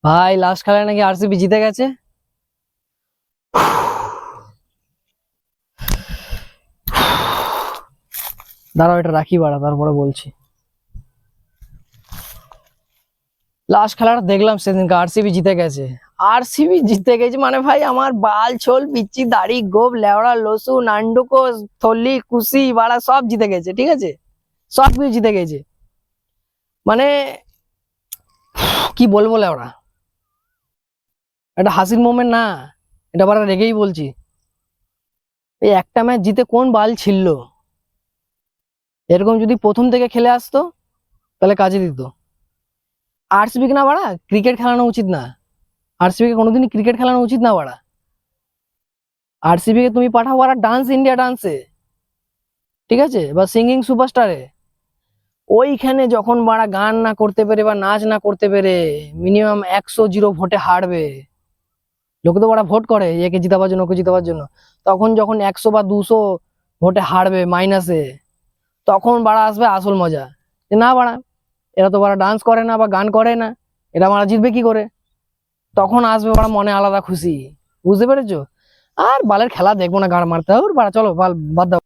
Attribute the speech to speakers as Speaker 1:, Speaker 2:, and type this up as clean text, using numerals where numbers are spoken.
Speaker 1: ভাই লাস্ট খেলায় নাকি আরসিবি জিতে গেছে। দাঁড়াও এটা রাখি বাড়া, তারপরে বলছি। লাস্ট খেলাটা দেখলাম সেদিনকে, আরসিবি জিতে গেছে। আরসিবি জিতে গেছে মানে ভাই আমার বাল ছোল পিচ্ছি দাড়ি গোব লেওড়া লসু নান্ডুকো থলি কুসি বাড়া সব জিতে গেছে, ঠিক আছে, সব কিছু জিতে গেছে। মানে কি বলবো লেওড়া, এটা হাসির মোমেন্ট না, এটা বারা রেগেই বলছি। এই একটা ম্যাচ জিতে কোন বাল ছিল, এরকম যদি প্রথম থেকে খেলে আসতো তাহলে কাজে দিত। আরসিবি কে না বাড়া ক্রিকেট খেলানো উচিত না, আরসিবি কে কোনোদিনই ক্রিকেট খেলানো উচিত না বাড়া। আরসিবি কে তুমি পাঠাও বাড়া ডান্স ইন্ডিয়া ডান্সে, ঠিক আছে, বা সিঙ্গিং সুপারস্টারে। ওইখানে যখন বাড়া গান না করতে পেরে বা নাচ না করতে পেরে মিনিমাম 100-0 ভোটে হারবে, লোকে তো বাড়া ভোট করে একে জিতাবার জন্য ওকে জিতাবার জন্য, তখন যখন 100 বা 200 ভোটে হারবে মাইনাসে, তখন বাড়া আসবে আসল মজা। যে না বাড়া, এরা তো বাড়া ডান্স করে না বা গান করে না, এরা বাড়া জিতবে কি করে, তখন আসবে বাড়া মনে আলাদা খুশি। বুঝতে পেরেছো? আর বালের খেলা দেখবো না, গাড় মারতে হবে বাড়া, চলো বাল বাদ দাও।